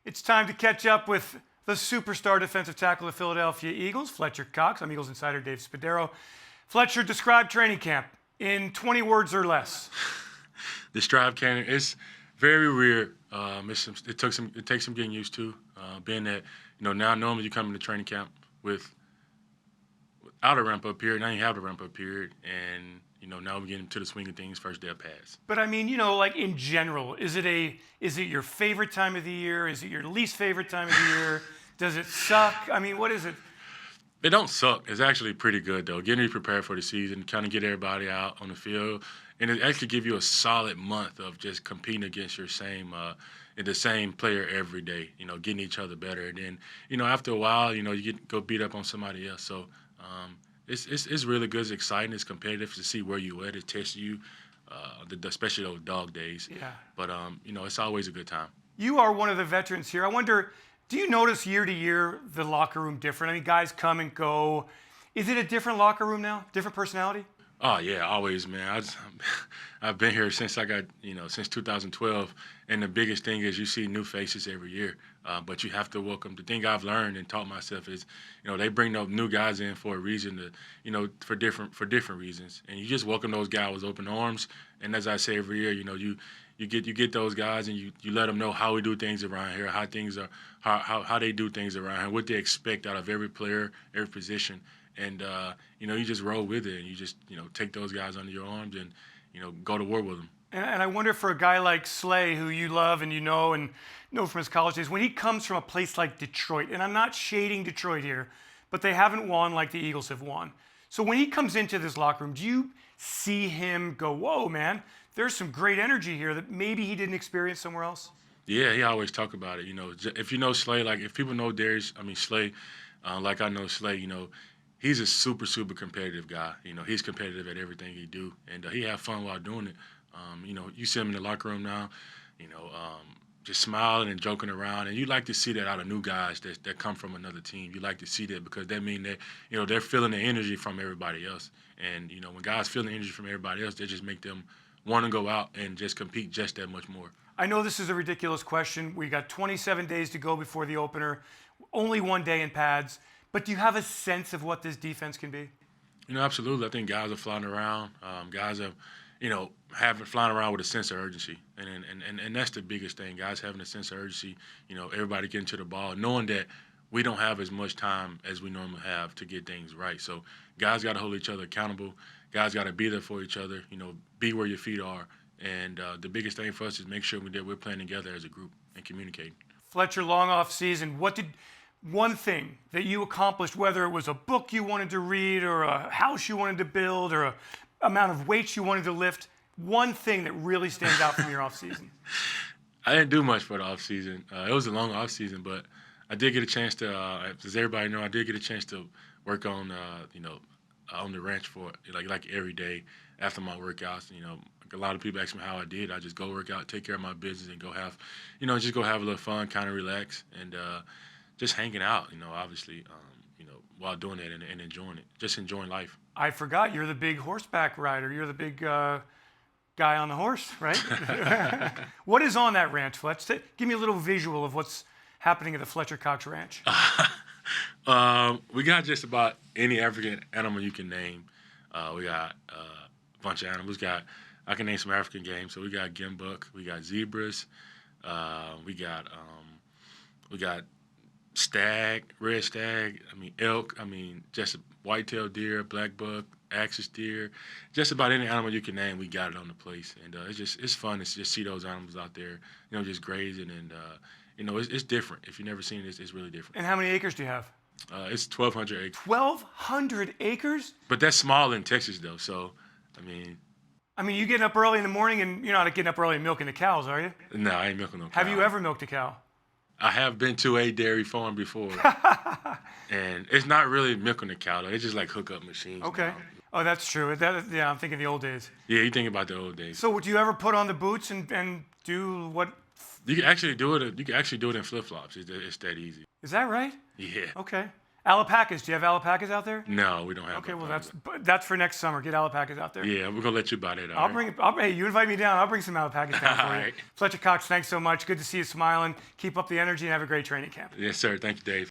It's time to catch up with the superstar defensive tackle of the Philadelphia Eagles, Fletcher Cox. I'm Eagles Insider Dave Spadaro. Fletcher, describe training camp in 20 words or less. Describe training. It's very weird. It takes some getting used to. Being that now normally you come into training camp without a ramp up period. Now you have the ramp up period, and now we're getting to the swing of things. First day of pass. But I mean, like in general, is it your favorite time of the year? Is it your least favorite time of the year? Does it suck? I mean, what is it? It don't suck. It's actually pretty good though. Getting you prepared for the season, kind of get everybody out on the field, and it actually give you a solid month of just competing against your the same player every day. Getting each other better, and then after a while, you go beat up on somebody else. So it's really good. It's exciting. It's competitive to see where you at. It tests you, especially those dog days. Yeah. But it's always a good time. You are one of the veterans here. I wonder, do you notice year to year the locker room different? I mean, guys come and go. Is it a different locker room now? Different personality? Oh yeah, always, man. I've been here since since 2012, and the biggest thing is you see new faces every year. But you have to welcome. The thing I've learned and taught myself is, they bring those new guys in for a reason for different reasons, and you just welcome those guys with open arms. And as I say every year, you get those guys and you let them know how we do things around here, how they do things around here, what they expect out of every player, every position. And, you just roll with it, and you just, take those guys under your arms and, go to war with them. And I wonder for a guy like Slay, who you love and know from his college days, when he comes from a place like Detroit, and I'm not shading Detroit here, but they haven't won like the Eagles have won. So when he comes into this locker room, do you see him go, whoa, man, there's some great energy here that maybe he didn't experience somewhere else? Yeah, he always talk about it. If you know Slay, like if people know Darius, Slay, like I know Slay, he's a super, super competitive guy. He's competitive at everything he do, and he have fun while doing it. You see him in the locker room now, just smiling and joking around, and you like to see that out of new guys that come from another team. You like to see that because that means that they're feeling the energy from everybody else, and when guys feel the energy from everybody else, they just make them want to go out and just compete just that much more. I know this is a ridiculous question. We got 27 days to go before the opener, only one day in pads. But do you have a sense of what this defense can be? Absolutely. I think guys are flying around. Guys are, flying around with a sense of urgency, and that's the biggest thing. Guys having a sense of urgency. Everybody getting to the ball, knowing that we don't have as much time as we normally have to get things right. So guys got to hold each other accountable. Guys got to be there for each other. Be where your feet are. And the biggest thing for us is make sure that we're playing together as a group and communicating. Fletcher, long off season. What did one thing that you accomplished, whether it was a book you wanted to read or a house you wanted to build or a amount of weights you wanted to lift, one thing that really stands out from your off season? I didn't do much for the off season. It was a long off season, but I did get a chance to, as everybody know, I did get a chance to work on, on the ranch for like every day after my workouts. A lot of people ask me how I did. I just go work out, take care of my business, and go have a little fun, kind of relax, and just hanging out. Obviously, while doing that and enjoying it, just enjoying life. I forgot you're the big horseback rider. You're the big guy on the horse, right? What is on that ranch, Fletch? Give me a little visual of what's happening at the Fletcher Cox Ranch. We got just about any African animal you can name. We got a bunch of animals. I can name some African games. So we got gimbuk, we got zebras, we got stag, red stag, elk, just white-tailed deer, black buck, axis deer, just about any animal you can name, we got it on the place. And it's fun to just see those animals out there, just grazing, and it's different. If you've never seen it, it's really different. And how many acres do you have? It's 1,200 acres. 1,200 acres? But that's small in Texas, though, so, you getting up early in the morning, and you're not getting up early and milking the cows, are you? No, I ain't milking no cows. Have you ever milked a cow? I have been to a dairy farm before, and it's not really milking a cow, though. It's just like hookup machines. Okay. Oh, that's true. Yeah, I'm thinking the old days. Yeah, you think about the old days. So do you ever put on the boots and do what? You can actually do it. You can actually do it in flip-flops. It's that easy. Is that right? Yeah. Okay. Alpacas. Do you have alpacas out there? No, we don't have. Okay, well alpaca. that's for next summer. Get alpacas out there. Yeah, we're gonna let you buy that. I'll bring. Hey, you invite me down. I'll bring some alpacas down for you. Alright. Fletcher Cox, thanks so much. Good to see you smiling. Keep up the energy and have a great training camp. Yes, sir. Thank you, Dave.